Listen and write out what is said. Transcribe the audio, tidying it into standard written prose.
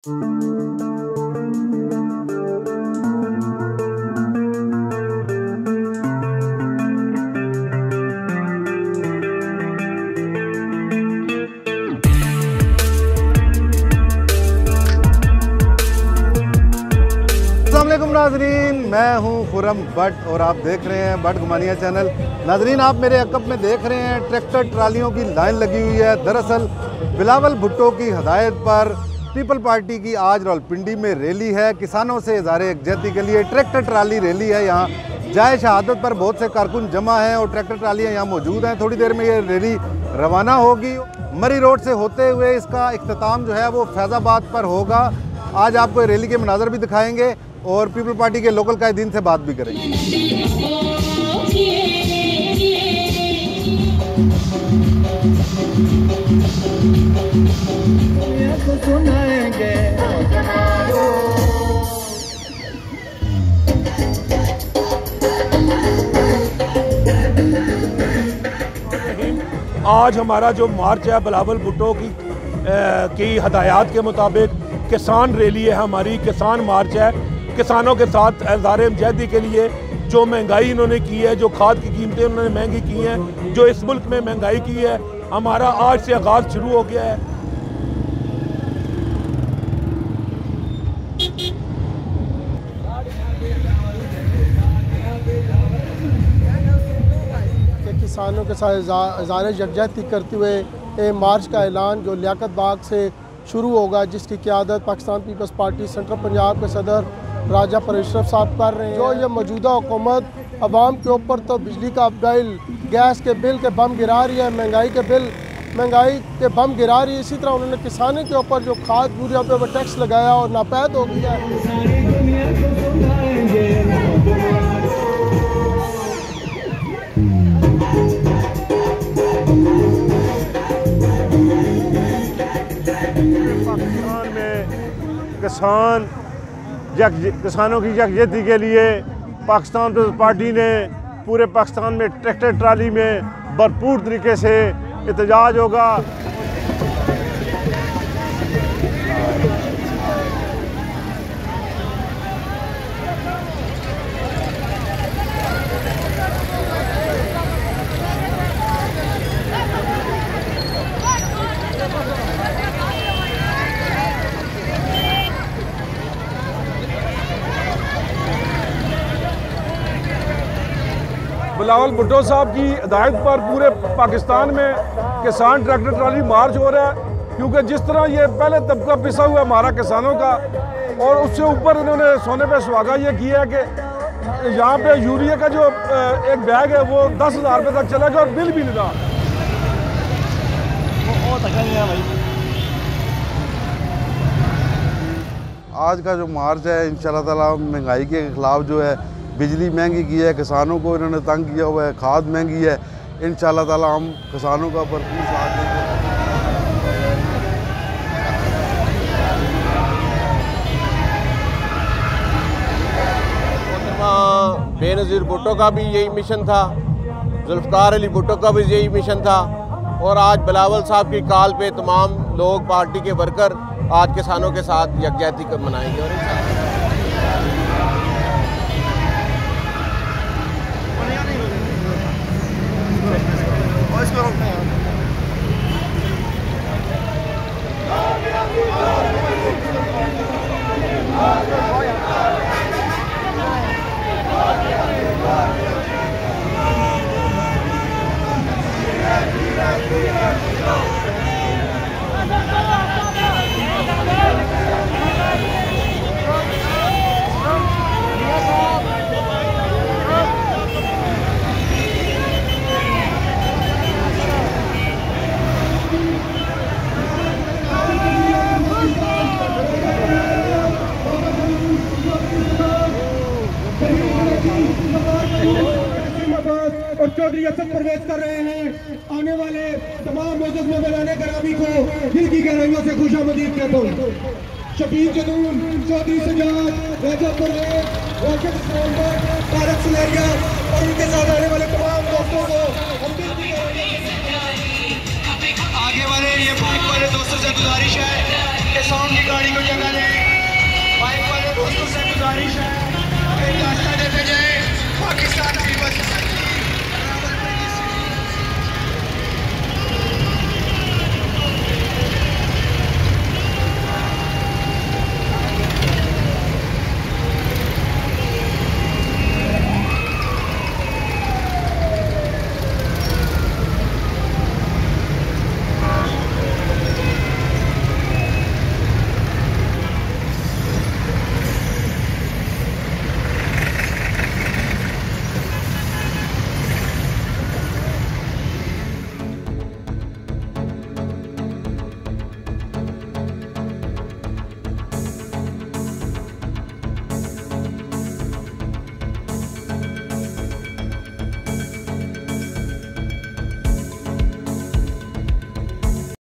अस्सलामुअलैकुम नाजरीन, मैं हूं खुरम भट्ट और आप देख रहे हैं भट्ट घुमानिया चैनल। नाजरीन, आप मेरे अकब में देख रहे हैं ट्रैक्टर ट्रालियों की लाइन लगी हुई है। दरअसल बिलावल भुट्टो की हदायत पर पीपल पार्टी की आज रावलपिंडी में रैली है। किसानों से इज़हार यकजहती के लिए ट्रैक्टर ट्राली रैली है। यहाँ जाए शहादत पर बहुत से कारकुन जमा हैं और ट्रैक्टर ट्रालियाँ यहाँ मौजूद हैं। थोड़ी देर में ये रैली रवाना होगी। मरी रोड से होते हुए इसका इख्तिताम जो है वो फैज़ाबाद पर होगा। आज आपको रैली के मनाज़र भी दिखाएंगे और पीपल पार्टी के लोकल कायदीन से बात भी करेंगे। आज हमारा जो मार्च है बिलावल भुट्टो की हदायत के मुताबिक किसान रैली है, हमारी किसान मार्च है। किसानों के साथ इज़हार यकजहती के लिए जो महंगाई इन्होंने की है, जो खाद की कीमतें उन्होंने महंगी की हैं, जो इस मुल्क में महंगाई की है, हमारा आज से आगाज़ शुरू हो गया है। किसानों के साथ इज़हार यकजहती करते हुए मार्च का ऐलान जो लियाकत बाग से शुरू होगा, जिसकी क़यादत Pakistan Peoples Party Central Punjab के सदर राजा अशरफ साहब कर रहे हैं। जो ये मौजूदा हुकूमत अवाम के ऊपर तो बिजली का बिल, गैस के बिल के बम गिरा रही है, महंगाई के बम गिरा रही है, इसी तरह उन्होंने किसानों के ऊपर जो खाद यूरिया पे वो टैक्स लगाया और नापैद हो गया है। पाकिस्तान में किसानों की यकजहती के लिए पाकिस्तान पीपल्स पार्टी ने पूरे पाकिस्तान में ट्रैक्टर ट्राली में भरपूर तरीके से एहतजाज होगा। बिलावल भुट्टो साहब की हिदायत पर पूरे पाकिस्तान में किसान ट्रैक्टर ट्राली मार्च हो रहा है, क्योंकि जिस तरह ये पहले तबका पिसा हुआ हमारा किसानों का, और उससे ऊपर इन्होंने सोने पे सुहागा ये किया है कि यहाँ पे यूरिया का जो एक बैग है वो 10,000 रुपये तक चलेगा और बिल भी नहीं रहा। आज का जो मार्च है इंशाल्लाह ताला महंगाई के खिलाफ जो है, बिजली महंगी की है, किसानों को इन्होंने तंग किया हुआ है, खाद महंगी है, इंशाल्लाह ताला हम किसानों का भरपूर साथ देंगे। बेनज़ीर भुट्टो का भी यही मिशन था, जुल्फ़कार अली भुट्टो का भी यही मिशन था, और आज बिलावल साहब की कॉल पे तमाम लोग पार्टी के वर्कर आज किसानों के साथ यकजहती मनाएंगे। और चौधरी असद प्रवेश कर रहे हैं। आने वाले तमाम मोअज़्ज़ज़ मेहमानाने गिरामी को दिल की गहराइयों से खुशामदीद कहता हूँ। शफीक जदून, चौधरी सजाद, राजा परवेज, राशिद इस्लामबाद, तारक सुलेरिया और उनके साथ आने वाले तमाम दोस्तों को हम दिल की गहराइयों से आगे वाले ये बाइक वाले दोस्तों से गुजारिश है कि के साउंड की गाड़ी को जगह दें। बाइक वाले दोस्तों से गुजारिश है एक रास्ता देते जाए। पाकिस्तान पीपल्स